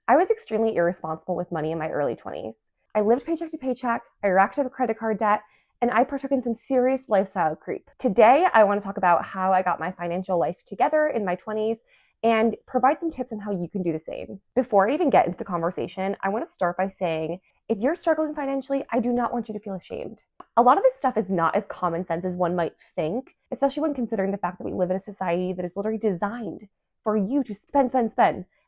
I was extremely irresponsible with money in my early 20s. I lived paycheck to paycheck, I racked up credit card debt, and I partook in some serious lifestyle creep. Today, I want to talk about how I got my financial life together in my 20s and provide some tips on how you can do the same. Before I even get into the conversation, I want to start by saying if you're struggling financially, I do not want you to feel ashamed. A lot of this stuff is not as common sense as one might think, especially when considering the fact that we live in a society that is literally designed for you to spend,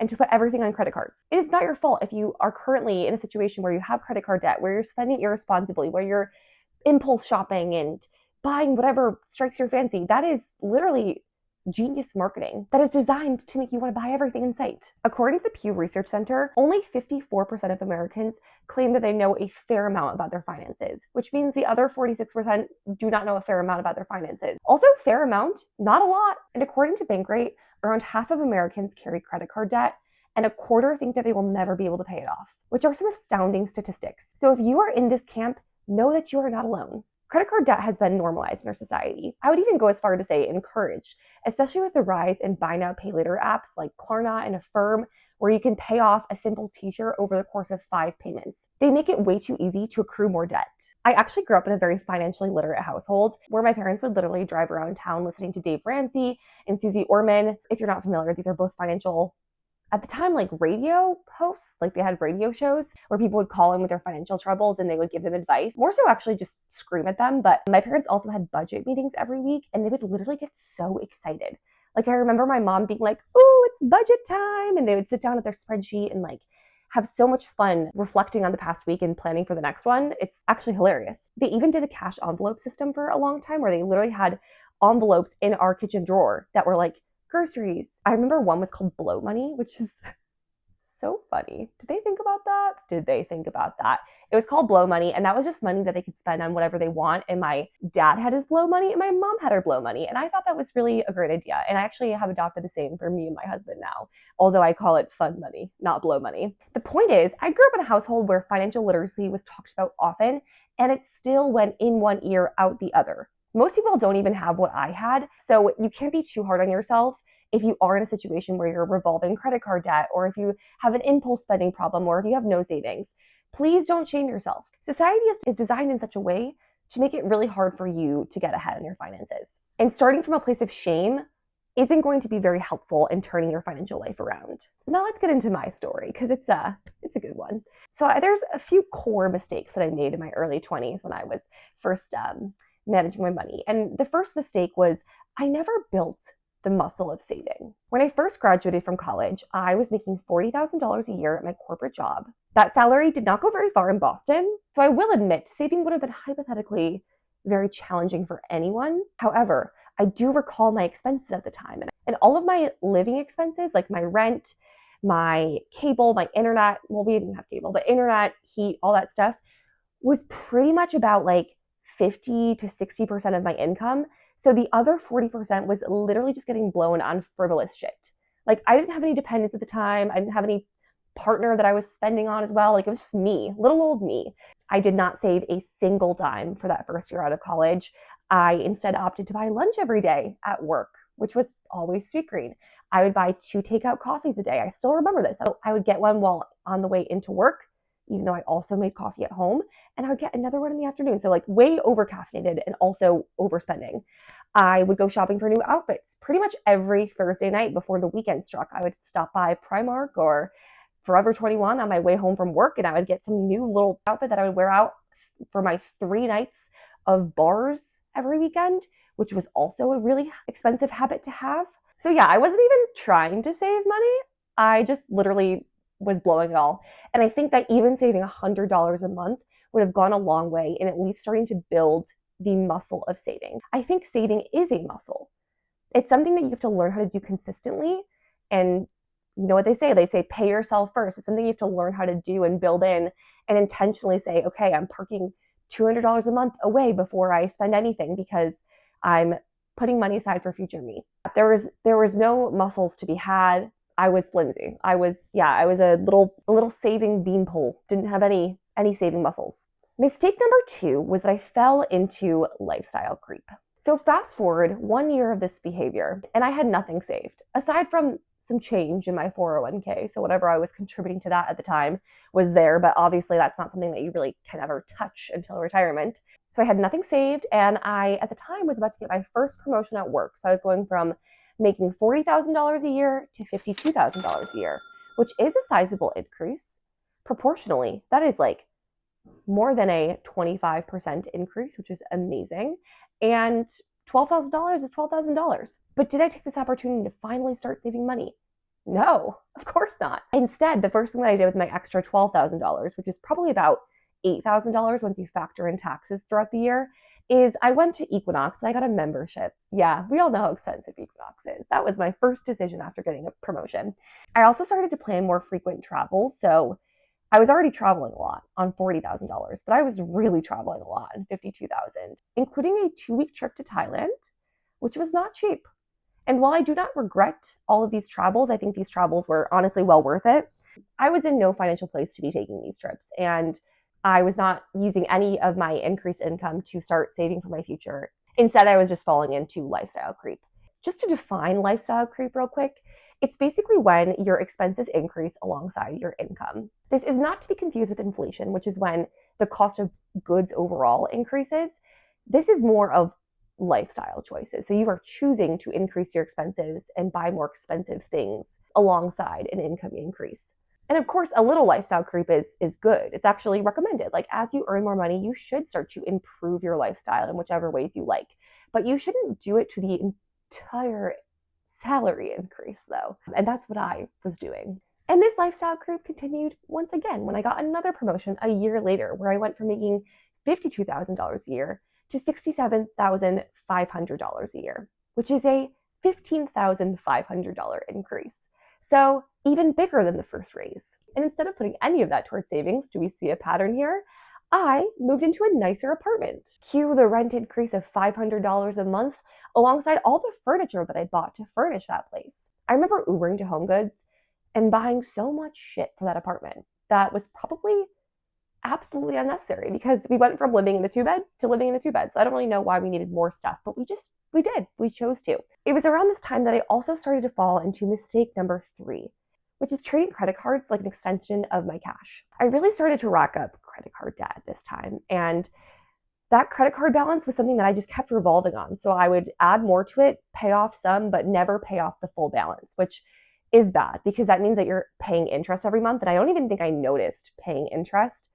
and to put everything on credit cards. It is not your fault if you are currently in a situation where you have credit card debt, where you're spending irresponsibly, where you're impulse shopping and buying whatever strikes your fancy. That is literally genius marketing that is designed to make you want to buy everything in sight. According to the Pew Research Center, only 54% of Americans claim that they know a fair amount about their finances, which means the other 46% do not know a fair amount about their finances. Also, fair amount, not a lot. And according to Bankrate, around half of Americans carry credit card debt, and a quarter think that they will never be able to pay it off, which are some astounding statistics. So if you are in this camp, know that you are not alone. Credit card debt has been normalized in our society. I would even go as far to say encouraged, especially with the rise in buy now, pay later apps like Klarna and Affirm, where you can pay off a simple t-shirt over the course of 5 payments. They make it way too easy to accrue more debt. I actually grew up in a very financially literate household where my parents would literally drive around town listening to Dave Ramsey and Susie Orman. If you're not familiar, these are both financial, at the time, like radio hosts. Like they had radio shows where people would call in with their financial troubles and they would give them advice. More so actually just scream at them. But my parents also had budget meetings every week and they would literally get so excited. Like I remember my mom being like, "Oh, it's budget time." And they would sit down at their spreadsheet and like have so much fun reflecting on the past week and planning for the next one. It's actually hilarious. They even did a cash envelope system for a long time where they literally had envelopes in our kitchen drawer that were like groceries. I remember one was called Blow Money, which is so funny. Did they think about that? Did they think about that? It was called Blow Money, and that was just money that they could spend on whatever they want. And my dad had his Blow Money, and my mom had her Blow Money. And I thought that was really a great idea. And I actually have adopted the same for me and my husband now, although I call it Fun Money, not Blow Money. The point is, I grew up in a household where financial literacy was talked about often, and it still went in one ear, out the other. Most people don't even have what I had, so you can't be too hard on yourself if you are in a situation where you're revolving credit card debt, or if you have an impulse spending problem, or if you have no savings. Please don't shame yourself. Society is designed in such a way to make it really hard for you to get ahead in your finances. And starting from a place of shame isn't going to be very helpful in turning your financial life around. Now let's get into my story, because it's a good one. So there's a few core mistakes that I made in my early 20s when I was first managing my money. And the first mistake was I never built the muscle of saving. When I first graduated from college, I was making $40,000 a year at my corporate job. That salary did not go very far in Boston, so I will admit saving would have been hypothetically very challenging for anyone. However, I do recall my expenses at the time, and all of my living expenses, like my rent, my cable, my internet, well, we didn't have cable, but internet, heat, all that stuff was pretty much about like 50 to 60% of my income. So the other 40% was literally just getting blown on frivolous shit. Like I didn't have any dependents at the time. I didn't have any partner that I was spending on as well. Like it was just me, little old me. I did not save a single dime for that first year out of college. I instead opted to buy lunch every day at work, which was always Sweetgreen. I would buy 2 takeout coffees a day. I still remember this. I would get one while on the way into work, even though I also made coffee at home, and I would get another one in the afternoon. So like way over caffeinated and also overspending. I would go shopping for new outfits pretty much every Thursday night before the weekend struck. I would stop by Primark or Forever 21 on my way home from work, and I would get some new little outfit that I would wear out for my 3 nights of bars every weekend, which was also a really expensive habit to have. So yeah, I wasn't even trying to save money. I just literally was blowing it all. And I think that even saving $100 a month would have gone a long way in at least starting to build the muscle of saving. I think saving is a muscle. It's something that you have to learn how to do consistently. And you know what they say? They say pay yourself first. It's something you have to learn how to do and build in and intentionally say, okay, I'm parking $200 a month away before I spend anything because I'm putting money aside for future me. There was no muscles to be had. I was flimsy. I was a little saving beanpole. Didn't have any saving muscles. Mistake number 2 was that I fell into lifestyle creep. So fast forward 1 year of this behavior, and I had nothing saved. Aside from some change in my 401k. So whatever I was contributing to that at the time was there, but obviously that's not something that you really can ever touch until retirement. So I had nothing saved, and I, at the time, was about to get my first promotion at work. So I was going from making $40,000 a year to $52,000 a year, which is a sizable increase. Proportionally, that is like more than a 25% increase, which is amazing. And $12,000 is $12,000. But did I take this opportunity to finally start saving money? No, of course not. Instead, the first thing that I did with my extra $12,000, which is probably about $8,000 once you factor in taxes throughout the year, is I went to Equinox and I got a membership. Yeah, we all know how expensive Equinox is. That was my first decision after getting a promotion. I also started to plan more frequent travels. So I was already traveling a lot on $40,000, but I was really traveling a lot on $52,000, including a 2-week trip to Thailand, which was not cheap. And while I do not regret all of these travels, I think these travels were honestly well worth it. I was in no financial place to be taking these trips, and I was not using any of my increased income to start saving for my future. Instead, I was just falling into lifestyle creep. Just to define lifestyle creep real quick, it's basically when your expenses increase alongside your income. This is not to be confused with inflation, which is when the cost of goods overall increases. This is more of lifestyle choices. So you are choosing to increase your expenses and buy more expensive things alongside an income increase. And of course, a little lifestyle creep is good. It's actually recommended. Like, as you earn more money, you should start to improve your lifestyle in whichever ways you like. But you shouldn't do it to the entire salary increase, though. And that's what I was doing. And this lifestyle creep continued once again when I got another promotion a year later, where I went from making $52,000 a year to $67,500 a year, which is a $15,500 increase. So even bigger than the first raise. And instead of putting any of that towards savings, do we see a pattern here? I moved into a nicer apartment. Cue the rent increase of $500 a month alongside all the furniture that I bought to furnish that place. I remember Ubering to HomeGoods and buying so much shit for that apartment that was probably absolutely unnecessary, because we went from living in a 2-bed to living in a 2-bed. So I don't really know why we needed more stuff, but we did. We chose to. It was around this time that I also started to fall into mistake number 3, which is treating credit cards like an extension of my cash. I really started to rack up credit card debt at this time, and that credit card balance was something that I just kept revolving on. So I would add more to it, pay off some, but never pay off the full balance, which is bad because that means that you're paying interest every month. And I don't even think I noticed paying interest,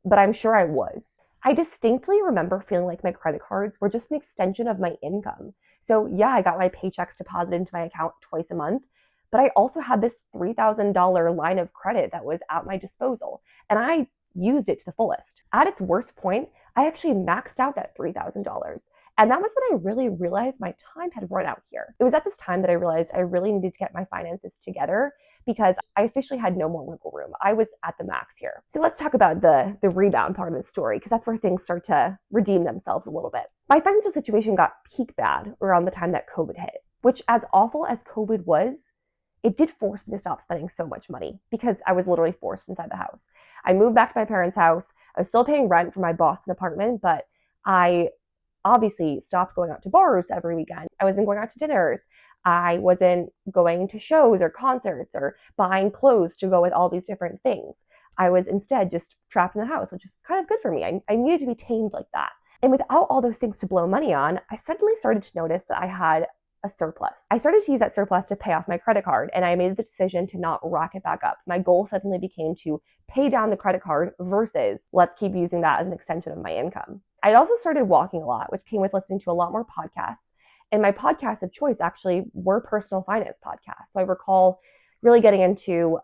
but I'm sure I was. I distinctly remember feeling like my credit cards were just an extension of my income. So yeah, I got my paychecks deposited into my account twice a month, but I also had this $3,000 line of credit that was at my disposal, and I used it to the fullest. At its worst point, I actually maxed out that $3,000. And that was when I really realized my time had run out here. It was at this time that I realized I really needed to get my finances together because I officially had no more wiggle room. I was at the max here. So let's talk about the rebound part of the story, because that's where things start to redeem themselves a little bit. My financial situation got peak bad around the time that COVID hit, which, as awful as COVID was, it did force me to stop spending so much money because I was literally forced inside the house. I moved back to my parents' house. I was still paying rent for my Boston apartment, but I obviously stopped going out to bars every weekend. I wasn't going out to dinners. I wasn't going to shows or concerts or buying clothes to go with all these different things. I was instead just trapped in the house, which is kind of good for me. I needed to be tamed like that. And without all those things to blow money on, I suddenly started to notice that I had a surplus. I started to use that surplus to pay off my credit card, and I made the decision to not rack it back up. My goal suddenly became to pay down the credit card versus let's keep using that as an extension of my income. I also started walking a lot, which came with listening to a lot more podcasts. And my podcasts of choice actually were personal finance podcasts. So I recall really getting into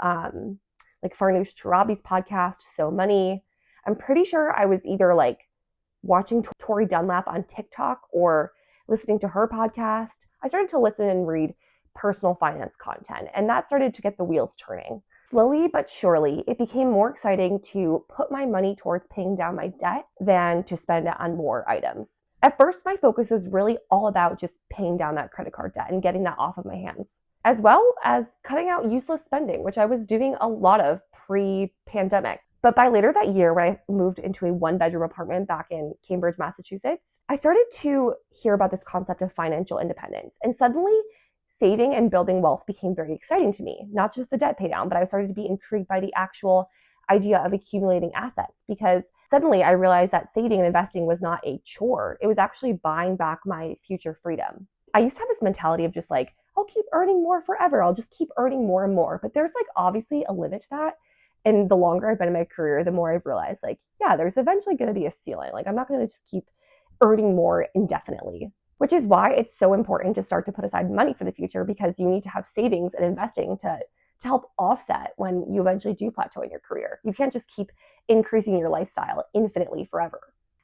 like Farnoosh Torabi's podcast, So Money. I'm pretty sure I was either like watching Tori Dunlap on TikTok or listening to her podcast. I started to listen and read personal finance content, and that started to get the wheels turning. Slowly but surely, it became more exciting to put my money towards paying down my debt than to spend it on more items. At first, my focus was really all about just paying down that credit card debt and getting that off of my hands, as well as cutting out useless spending, which I was doing a lot of pre-pandemic. But by later that year, when I moved into a 1-bedroom apartment back in Cambridge, Massachusetts, I started to hear about this concept of financial independence. And suddenly, saving and building wealth became very exciting to me, not just the debt pay down, but I started to be intrigued by the actual idea of accumulating assets, because suddenly I realized that saving and investing was not a chore. It was actually buying back my future freedom. I used to have this mentality of just like, I'll keep earning more forever. I'll just keep earning more and more. But there's like obviously a limit to that. And the longer I've been in my career, the more I've realized like, yeah, there's eventually going to be a ceiling. Like I'm not going to just keep earning more indefinitely, which is why it's so important to start to put aside money for the future, because you need to have savings and investing to help offset when you eventually do plateau in your career. You can't just keep increasing your lifestyle infinitely forever.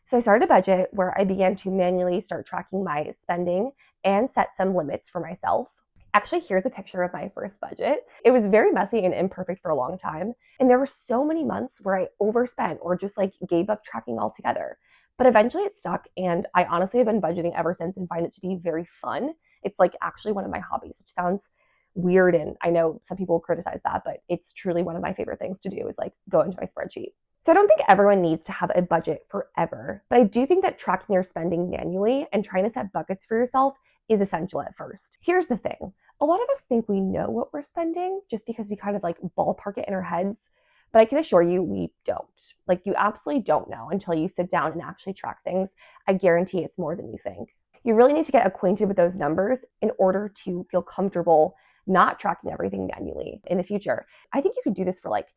So I started a budget where I began to manually start tracking my spending and set some limits for myself. Actually, here's a picture of my first budget. It was very messy and imperfect for a long time. And there were so many months where I overspent or just like gave up tracking altogether. But eventually it stuck, and I honestly have been budgeting ever since and find it to be very fun. It's like actually one of my hobbies, which sounds weird, and I know some people criticize that, but it's truly one of my favorite things to do is like go into my spreadsheet. So I don't think everyone needs to have a budget forever, but I do think that tracking your spending manually and trying to set buckets for yourself is essential at first. Here's the thing. A lot of us think we know what we're spending just because we kind of like ballpark it in our heads, but I can assure you we don't. Like you absolutely don't know until you sit down and actually track things. I guarantee it's more than you think. You really need to get acquainted with those numbers in order to feel comfortable not tracking everything manually in the future. I think you could do this for like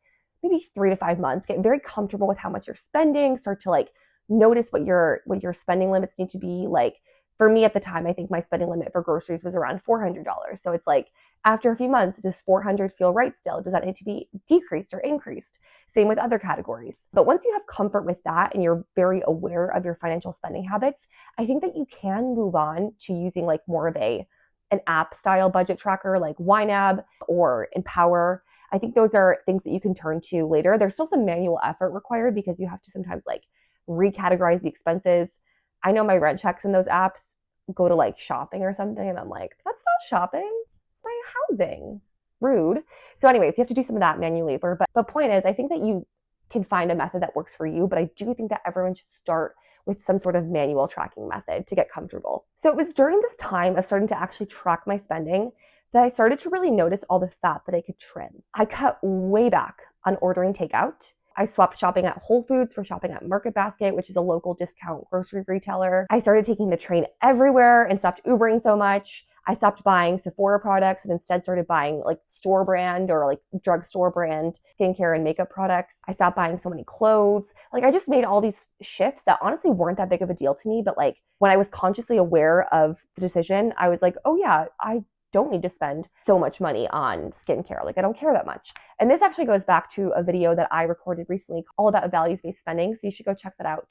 maybe 3 to 5 months, get very comfortable with how much you're spending, start to like notice what your spending limits need to be. Like for me at the time, I think my spending limit for groceries was around $400. So it's like after a few months, does 400 feel right still? Does that need to be decreased or increased? Same with other categories. But once you have comfort with that and you're very aware of your financial spending habits, I think that you can move on to using like more of an app style budget tracker like YNAB or Empower. I think those are things that you can turn to later. There's still some manual effort required because you have to sometimes like recategorize the expenses. I know my rent checks in those apps go to like shopping or something, and I'm like, that's not shopping, it's my housing. Rude. So anyways, you have to do some of that manual labor. But point is, I think that you can find a method that works for you, but I do think that everyone should start with some sort of manual tracking method to get comfortable. So it was during this time of starting to actually track my spending that I started to really notice all the fat that I could trim. I cut way back on ordering takeout. I swapped shopping at Whole Foods for shopping at Market Basket, which is a local discount grocery retailer. I started taking the train everywhere and stopped Ubering so much. I stopped buying Sephora products and instead started buying like store brand or like drugstore brand skincare and makeup products. I stopped buying so many clothes. Like I just made all these shifts that honestly weren't that big of a deal to me. But like when I was consciously aware of the decision, I was like, oh yeah, I don't need to spend so much money on skincare. Like I don't care that much. And this actually goes back to a video that I recorded recently all about values-based spending. So you should go check that out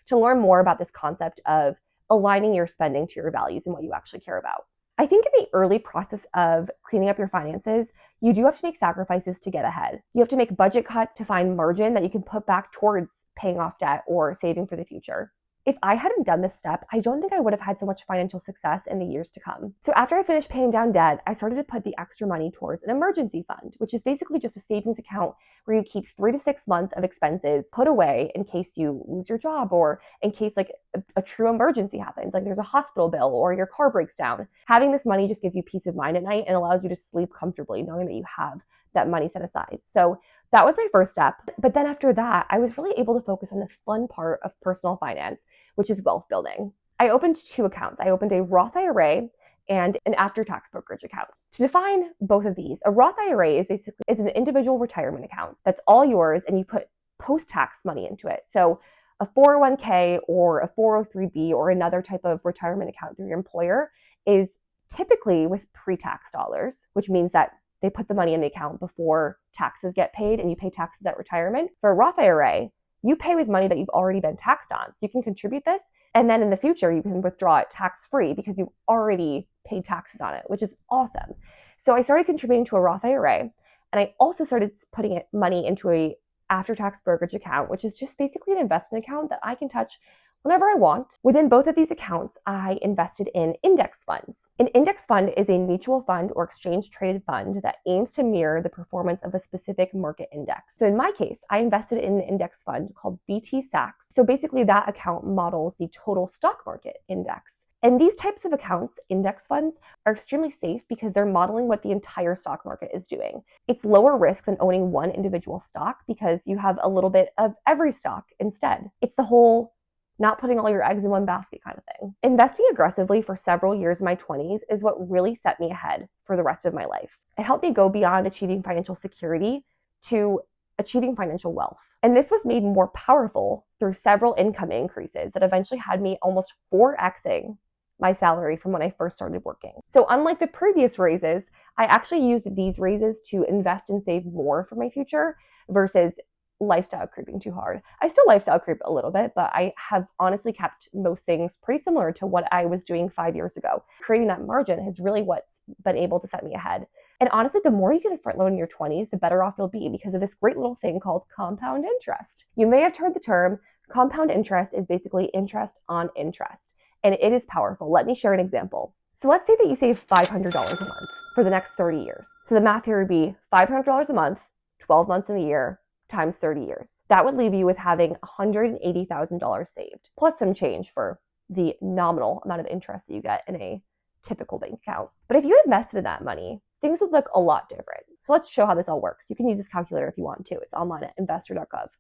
to learn more about this concept of aligning your spending to your values and what you actually care about. I think in the early process of cleaning up your finances, you do have to make sacrifices to get ahead. You have to make budget cuts to find margin that you can put back towards paying off debt or saving for the future. If I hadn't done this step, I don't think I would have had so much financial success in the years to come. So after I finished paying down debt, I started to put the extra money towards an emergency fund, which is basically just a savings account where you keep 3 to 6 months of expenses put away in case you lose your job or in case like a true emergency happens, like there's a hospital bill or your car breaks down. Having this money just gives you peace of mind at night and allows you to sleep comfortably knowing that you have that money set aside. So that was my first step. But then after that, I was really able to focus on the fun part of personal finance, which is wealth building. I opened 2 accounts. I opened a Roth IRA and an after-tax brokerage account. To define both of these, a Roth IRA is an individual retirement account that's all yours and you put post-tax money into it. So a 401k or a 403b or another type of retirement account through your employer is typically with pre-tax dollars, which means that they put the money in the account before taxes get paid and you pay taxes at retirement. For a Roth IRA, you pay with money that you've already been taxed on. So you can contribute this, and then in the future, you can withdraw it tax-free because you've already paid taxes on it, which is awesome. So I started contributing to a Roth IRA, and I also started putting money into a after-tax brokerage account, which is just basically an investment account that I can touch whenever I want. Within both of these accounts, I invested in index funds. An index fund is a mutual fund or exchange-traded fund that aims to mirror the performance of a specific market index. So in my case, I invested in an index fund called BT Sachs. So basically that account models the total stock market index. And these types of accounts, index funds, are extremely safe because they're modeling what the entire stock market is doing. It's lower risk than owning one individual stock because you have a little bit of every stock instead. It's the whole not putting all your eggs in one basket kind of thing. Investing aggressively for several years in my 20s is what really set me ahead for the rest of my life. It helped me go beyond achieving financial security to achieving financial wealth. And this was made more powerful through several income increases that eventually had me almost 4xing my salary from when I first started working. So unlike the previous raises, I actually used these raises to invest and save more for my future versus lifestyle creeping too hard. I still lifestyle creep a little bit, but I have honestly kept most things pretty similar to what I was doing 5 years ago. Creating that margin has really what's been able to set me ahead. And honestly, the more you can front load in your 20s, the better off you'll be because of this great little thing called compound interest. You may have heard the term. Compound interest is basically interest on interest, and it is powerful. Let me share an example. So let's say that you save $500 a month for the next 30 years. So the math here would be $500 a month, 12 months in a year, times 30 years. That would leave you with having $180,000 saved, plus some change for the nominal amount of interest that you get in a typical bank account. But if you invested in that money, things would look a lot different. So let's show how this all works. You can use this calculator if you want to. It's online at investor.gov.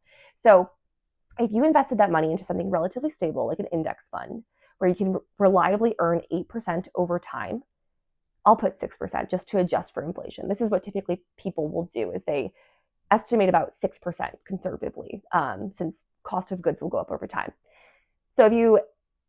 So if you invested that money into something relatively stable, like an index fund, where you can reliably earn 8% over time, I'll put 6% just to adjust for inflation. This is what typically people will do is they estimate about 6% conservatively, since cost of goods will go up over time. So if you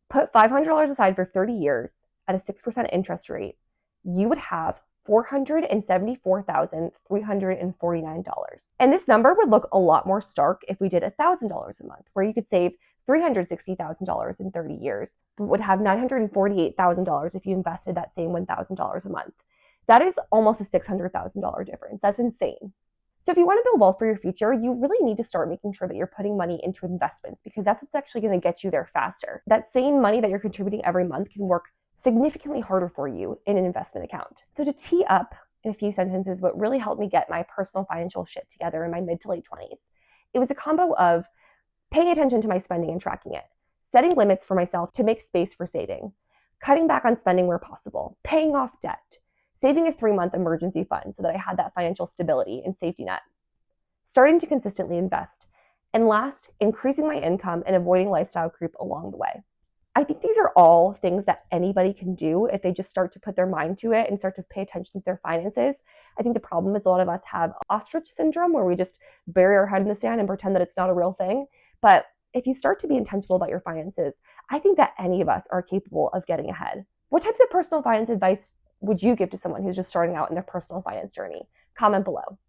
put $500 aside for 30 years at a 6% interest rate, you would have $474,349. And this number would look a lot more stark if we did $1,000 a month, where you could save $360,000 in 30 years, but would have $948,000 if you invested that same $1,000 a month. That is almost a $600,000 difference. That's insane. So if you want to build wealth for your future, you really need to start making sure that you're putting money into investments because that's what's actually going to get you there faster. That same money that you're contributing every month can work significantly harder for you in an investment account. So to tee up in a few sentences, what really helped me get my personal financial shit together in my mid to late 20s, it was a combo of paying attention to my spending and tracking it, setting limits for myself to make space for saving, cutting back on spending where possible, paying off debt, saving a 3-month emergency fund so that I had that financial stability and safety net, starting to consistently invest, and last, increasing my income and avoiding lifestyle creep along the way. I think these are all things that anybody can do if they just start to put their mind to it and start to pay attention to their finances. I think the problem is a lot of us have ostrich syndrome where we just bury our head in the sand and pretend that it's not a real thing. But if you start to be intentional about your finances, I think that any of us are capable of getting ahead. What types of personal finance advice would you give to someone who's just starting out in their personal finance journey? Comment below.